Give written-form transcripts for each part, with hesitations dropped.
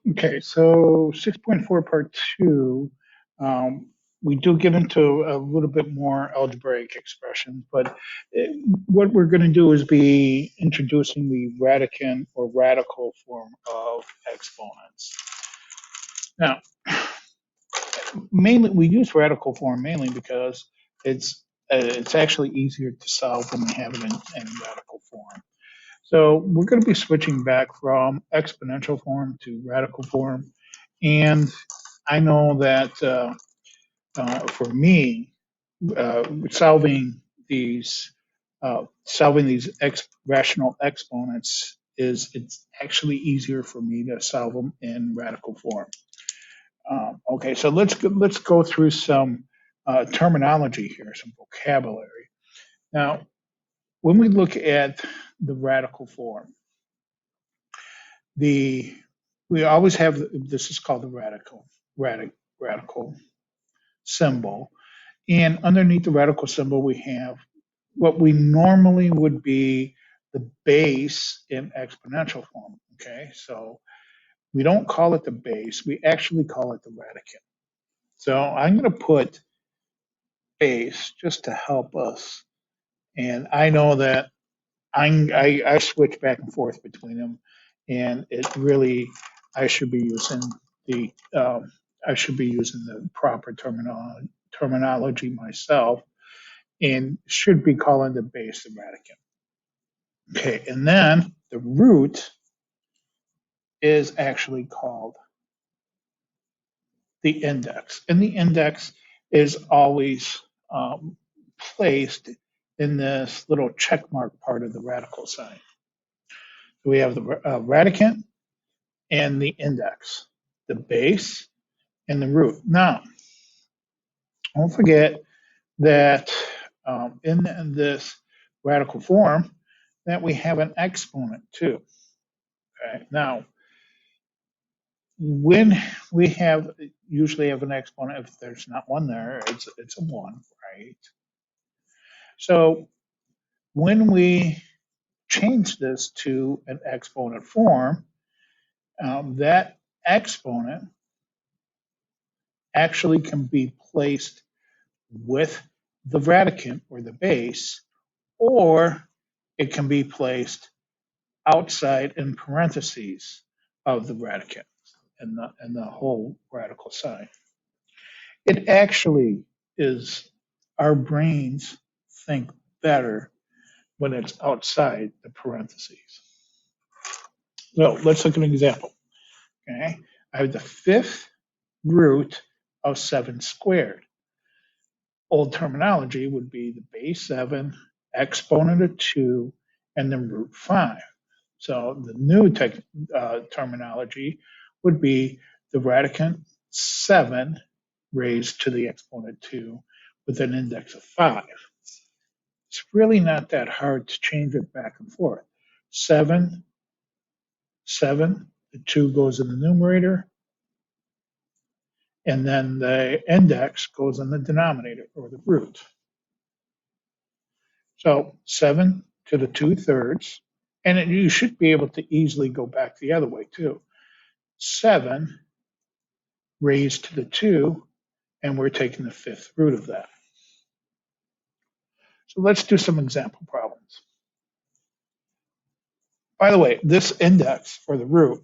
Okay, so 6.4 part two, um, we do get into a little bit more algebraic expressions, but eh, what we're going to do is be introducing the radicand or radical form of exponents. Now, mainly we use radical form mainly because it's actually easier to solve when we have it in radical form. So we're going to be switching back from exponential form to radical form. And I know that for me, solving these rational exponents it's actually easier for me to solve them in radical form. Okay, so let's go through some terminology here, some vocabulary. Now, when we look at the radical form, the we always have this is called the radical symbol, and underneath the radical symbol we have what we normally would be the base in exponential form. Okay, so we don't call it the base, we actually call it the radicand. So I'm going to put base just to help us, and I know that I switch back and forth between them, and it really I should be using the I should be using the proper terminology myself, and should be calling the base the radicand. Okay, and then the root is actually called the index, and the index is always placed in this little check mark part of the radical sign. So we have the radicand and the index, the base and the root. Now, don't forget that in this radical form that we have an exponent too. Okay. Now, when we have usually have an exponent, if there's not one there, it's a one, right? So when we change this to an exponent form, that exponent actually can be placed with the radicand or the base, or it can be placed outside in parentheses of the radicand and the whole radical sign. It actually is our brains think better when it's outside the parentheses. So let's look at an example. Okay, I have the fifth root of 7 squared. Old terminology would be the base 7, exponent of 2, and then root 5. So the new terminology would be the radicand 7 raised to the exponent 2 with an index of 5. It's really not that hard to change it back and forth. 7, 7, the 2 goes in the numerator, and then the index goes in the denominator or the root. So 7 to the 2/3, and you should be able to easily go back the other way too. 7 raised to the 2, and we're taking the fifth root of that. So let's do some example problems. By the way, this index or the root,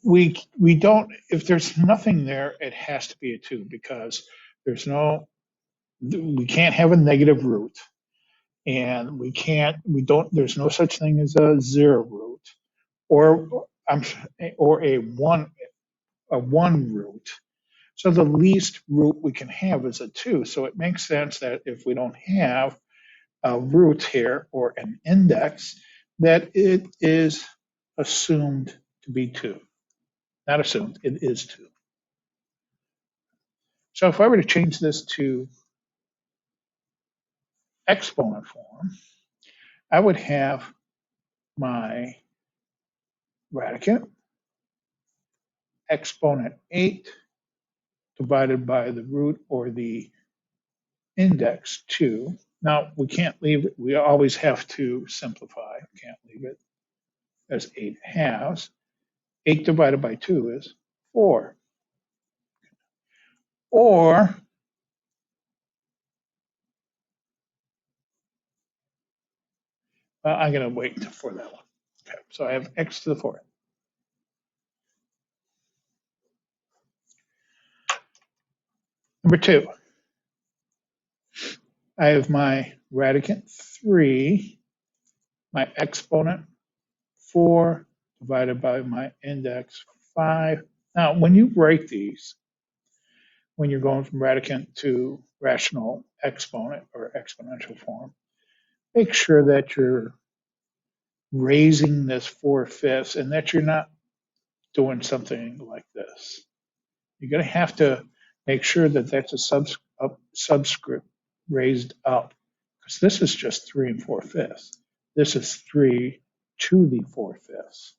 we don't, if there's nothing there, it has to be a 2 because we can't have a negative root, and we don't, there's no such thing as a zero root or or a one root. So the least root we can have is a 2. So it makes sense that if we don't have a root here or an index, that it is assumed to be 2. Not assumed, it is 2. So if I were to change this to exponent form, I would have my radicand exponent 8 divided by the root or the index 2. Now, we can't leave it, we always have to simplify. We can't leave it as 8 halves. 8 divided by 2 is 4. Or I'm going to wait for that one. Okay, so I have x to the 4th. Number 2, I have my radicand 3, my exponent 4 divided by my index 5. Now, when you write these, when you're going from radicand to rational exponent or exponential form, make sure that you're raising this 4/5 and that you're not doing something like this. You're going to have to make sure that that's a subscript raised up, because this is just 3 4/5. This is 3 to the 4/5.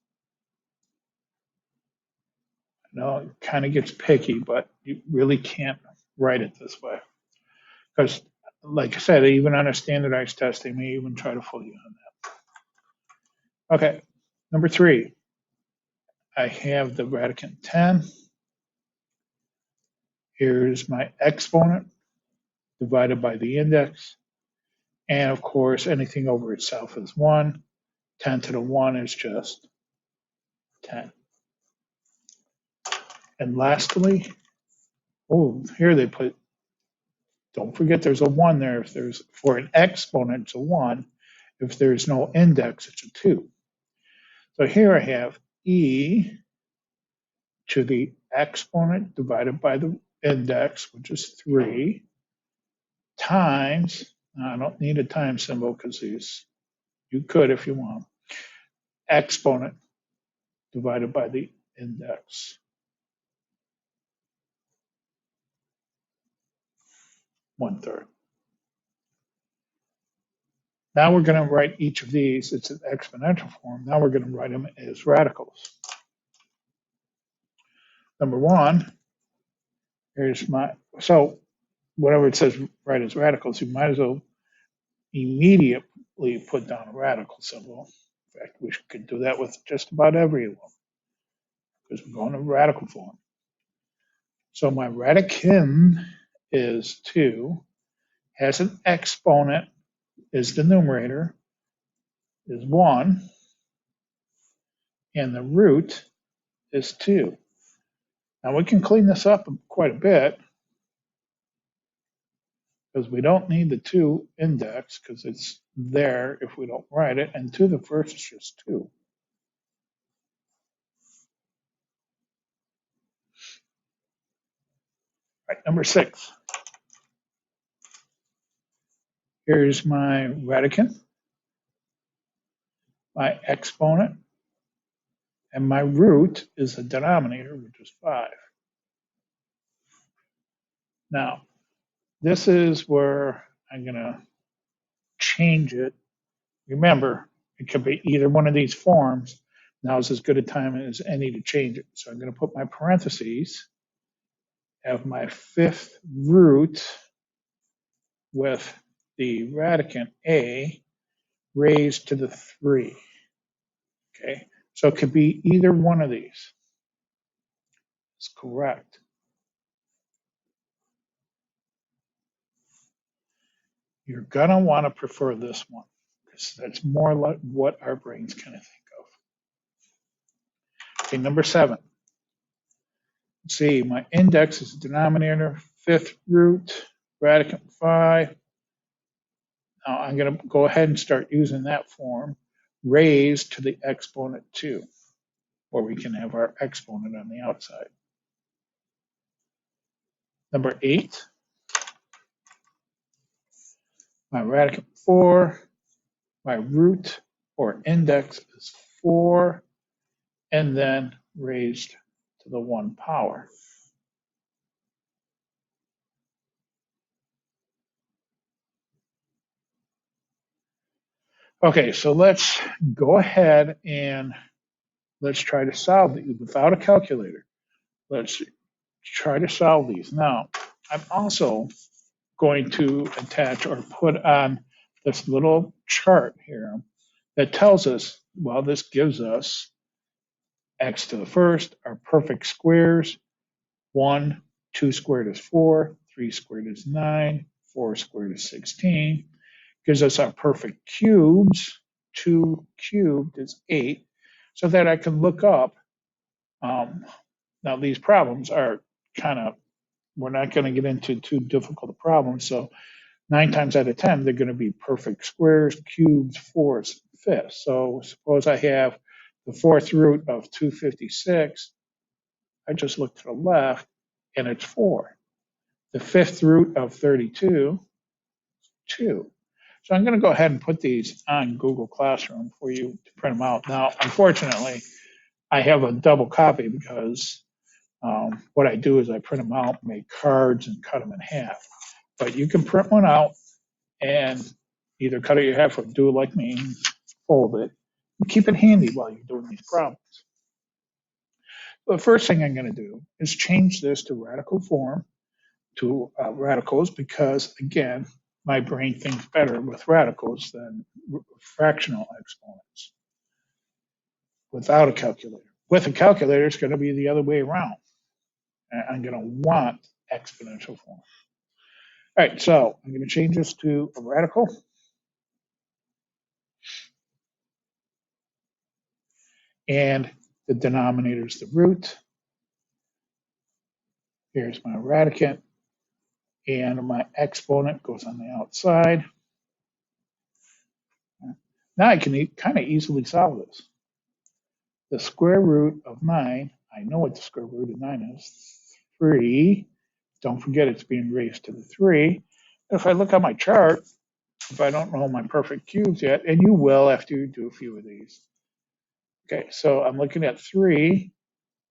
I know it kind of gets picky, but you really can't write it this way. Because, like I said, even on a standardized test, they may even try to fool you on that. Okay, number 3, I have the radicand 10. Here's my exponent divided by the index. And of course, anything over itself is 1. 10 to the 1 is just 10. And lastly, oh, here they put, don't forget there's a 1 there. If there's, for an exponent, it's a 1. If there's no index, it's a 2. So here I have e to the exponent divided by the index, which is 3, times, I don't need a time symbol because these, you could if you want, exponent divided by the index, 1/3. Now we're going to write each of these, it's an exponential form. Now we're going to write them as radicals. Number 1, here's my, so whatever it says write as radicals, you might as well immediately put down a radical symbol. In fact, we could do that with just about everyone because we're going to radical form. So my radicand is 2, has an exponent, is the numerator, is 1, and the root is 2. Now we can clean this up quite a bit because we don't need the 2 index because it's there if we don't write it, and 2 to the first is just 2. Right, number 6. Here's my radicand, my exponent, and my root is the denominator, which is 5. Now, this is where I'm going to change it. Remember, it could be either one of these forms. Now is as good a time as any to change it. So I'm going to put my parentheses, have my 5th root with the radicand a raised to the 3. Okay, so it could be either one of these. It's correct. You're going to want to prefer this one because that's more like what our brains kind of think of. Okay, number 7. Let's see, my index is the denominator, 5th root, radicand 5. Now I'm going to go ahead and start using that form, raised to the exponent 2, or we can have our exponent on the outside. Number 8, my radicand 4, my root or index is 4, and then raised to the 1 power. Okay, so let's go ahead and let's try to solve these without a calculator. Let's try to solve these. Now, I'm also going to attach or put on this little chart here that tells us, well, this gives us x to the first are perfect squares. 1, 2 squared is 4, 3 squared is 9, 4 squared is 16. Gives us our perfect cubes. 2 cubed is 8. So that I can look up. Now these problems are kind of, we're not going to get into too difficult problems. So 9 times out of 10, they're going to be perfect squares, cubes, fourths, fifths. So suppose I have the fourth root of 256. I just look to the left and it's 4. The fifth root of 32, 2. So I'm going to go ahead and put these on Google Classroom for you to print them out. Now, unfortunately, I have a double copy because what I do is I print them out, make cards, and cut them in half. But you can print one out and either cut it in half or do it like me, fold it, and keep it handy while you're doing these problems. The first thing I'm going to do is change this to radical form, to radicals, because again, my brain thinks better with radicals than fractional exponents without a calculator. With a calculator, it's going to be the other way around. I'm going to want exponential form. All right, so I'm going to change this to a radical. And the denominator is the root. Here's my radicand. And my exponent goes on the outside. Now I can kind of easily solve this. The square root of 9, I know what the square root of 9 is, 3. Don't forget it's being raised to the 3. If I look at my chart, if I don't know my perfect cubes yet, and you will after you do a few of these. Okay, so I'm looking at 3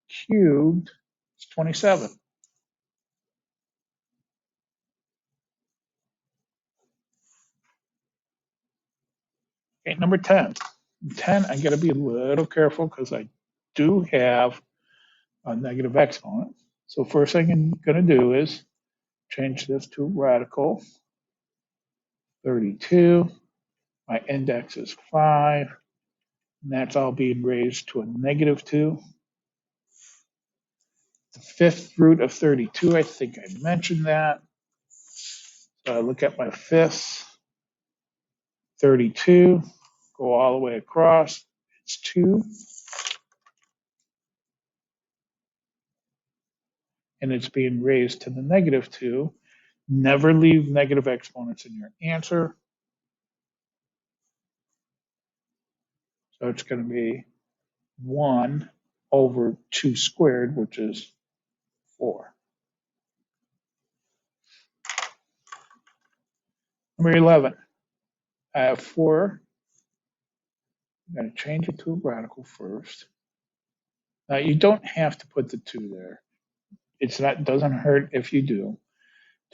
cubed, it's 27. Okay, number 10. 10, I gotta be a little careful because I do have a negative exponent. So first thing I'm gonna do is change this to radical 32. My index is 5, and that's all being raised to a negative 2. The fifth root of 32, I think I mentioned that. So I look at my fifths, 32, go all the way across, it's 2. And it's being raised to the negative 2. Never leave negative exponents in your answer. So it's going to be 1 over 2 squared, which is 4. Number 11, I have 4. I'm going to change it to a radical first. Now you don't have to put the 2 there. It's not, doesn't hurt if you do.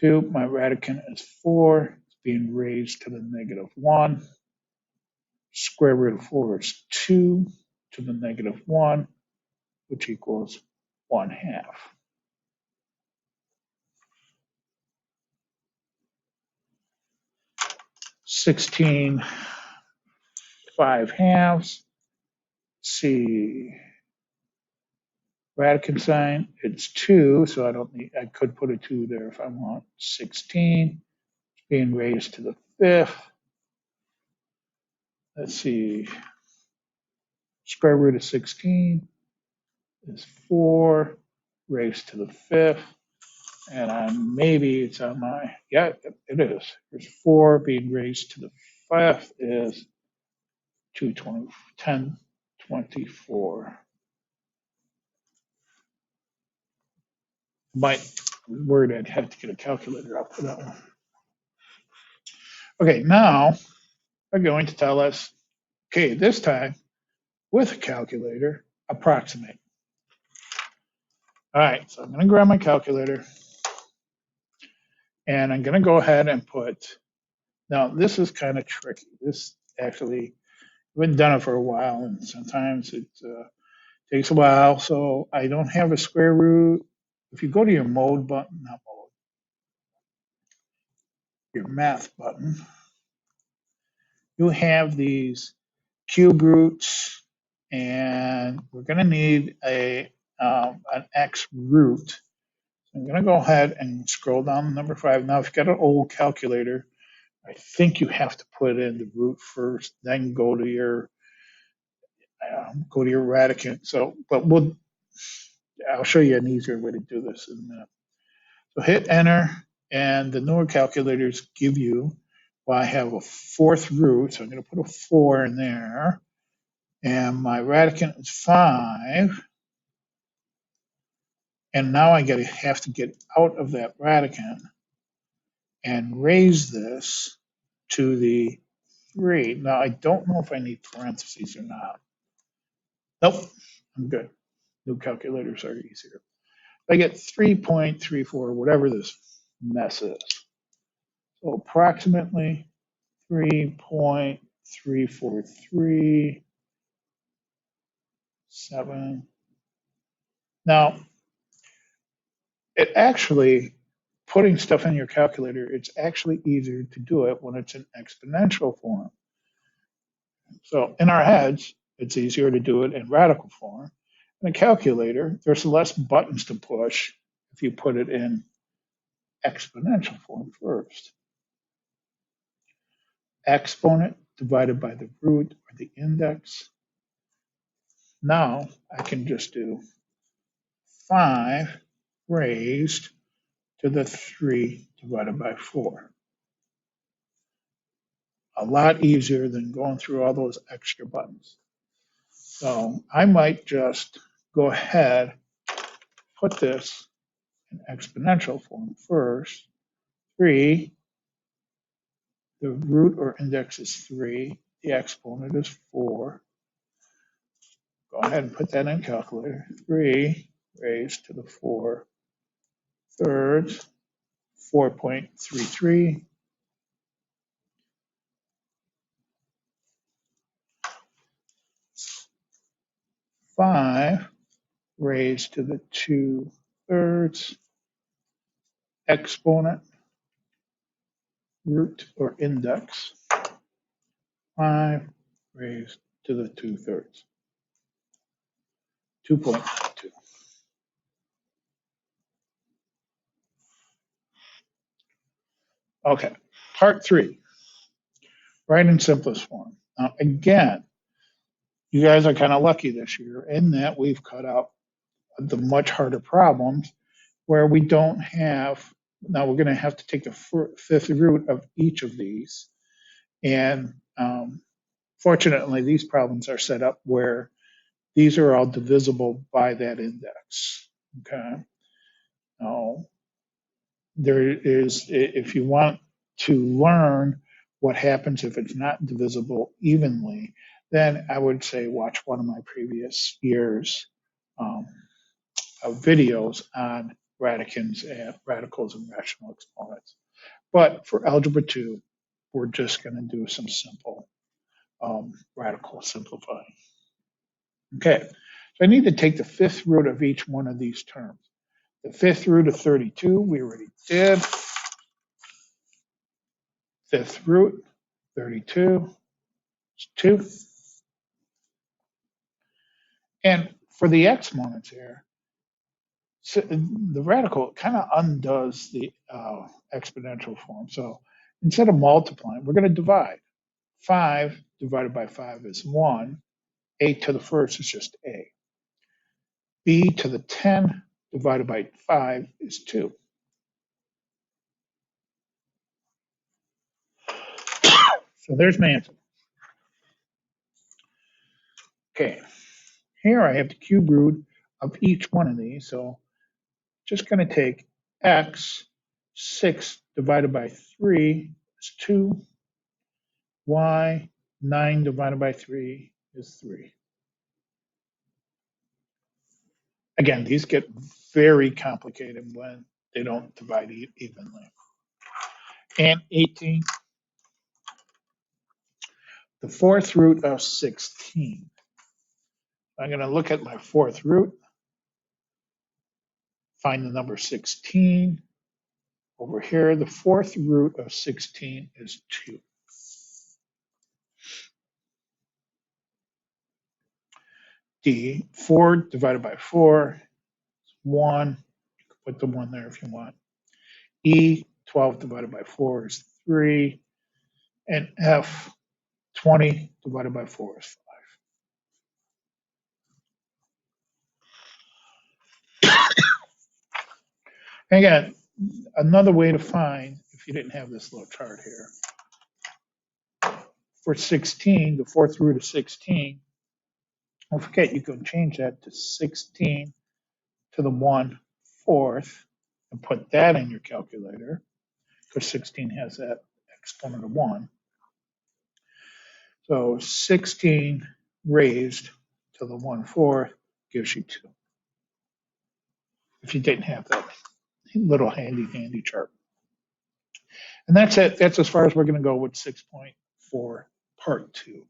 2, my radicand is 4. It's being raised to the negative 1. Square root of 4 is 2 to the negative 1, which equals 1/2. 16 5/2. See, radicand sign, it's 2, so I don't need, I could put a 2 there if I want. 16 being raised to the 5th. Let's see, square root of 16 is 4 raised to the 5th. And maybe it's on my, yeah, it is. There's 4 being raised to the 5th is 220, 1024. My word, I'd have to get a calculator out for that one. Okay, now they're going to tell us, okay, this time with a calculator, approximate. All right, so I'm going to grab my calculator and I'm going to go ahead and put, now this is kind of tricky. This actually, I've been done it for a while and sometimes it takes a while. So I don't have a square root. If you go to your mode button, not mode, your math button, you have these cube roots and we're going to need an x root. I'm going to go ahead and scroll down to number 5. Now, if you've got an old calculator, I think you have to put in the root first, then go to your radicand. So, but I'll show you an easier way to do this in a minute. So hit enter, and the newer calculators give you, well, I have a fourth root, so I'm going to put a 4 in there, and my radicand is 5, and now I have to get out of that radicand and raise this to the 3. Now, I don't know if I need parentheses or not. Nope, I'm good. New calculators are easier. I get 3.34, whatever this mess is. So approximately 3.3437. Now, it actually, putting stuff in your calculator, it's actually easier to do it when it's in exponential form. So in our heads, it's easier to do it in radical form. In a calculator, there's less buttons to push if you put it in exponential form first. Exponent divided by the root or the index. Now I can just do 5 raised to the 3 divided by 4. A lot easier than going through all those extra buttons. So I might just go ahead, put this in exponential form first. 3, the root or index is 3, the exponent is 4. Go ahead and put that in calculator. 3 raised to the 4 thirds, 4.33. 5 raised to the 2 thirds, exponent, root or index, 5 raised to the 2 thirds, 2.2. Okay, part 3, write in simplest form. Now, again, you guys are kind of lucky this year in that we've cut out the much harder problems where we don't have, now we're going to have to take the fifth root of each of these. And fortunately, these problems are set up where these are all divisible by that index. Okay. Now, there is, if you want to learn what happens if it's not divisible evenly, then I would say watch one of my previous years of videos on radicals and rational exponents. But for algebra 2, we're just going to do some simple radical simplifying. Okay, so I need to take the fifth root of each one of these terms. The fifth root of 32, we already did. Fifth root, 32, is 2. And for the exponents here, so the radical kind of undoes the exponential form. So instead of multiplying, we're going to divide. 5 divided by 5 is 1. A to the first is just A. B to the 10 divided by 5 is 2. So there's my answer. Okay, here I have the cube root of each one of these. So just going to take x, 6 divided by 3 is 2. Y, 9 divided by 3 is 3. Again, these get very complicated when they don't divide evenly. And 18, the fourth root of 16. I'm going to look at my fourth root, find the number 16. Over here, the fourth root of 16 is 2. D, 4 divided by 4 is 1. You can put the 1 there if you want. E, 12 divided by 4 is 3. And F, 20 divided by 4 is 5. And again, another way to find, if you didn't have this little chart here, for 16, the fourth root of 16, don't forget you can change that to 16 to the 1/4 and put that in your calculator because 16 has that exponent of 1. So 16 raised to the 1/4 gives you 2. If you didn't have that little handy chart. And that's it. That's as far as we're going to go with 6.4 part 2.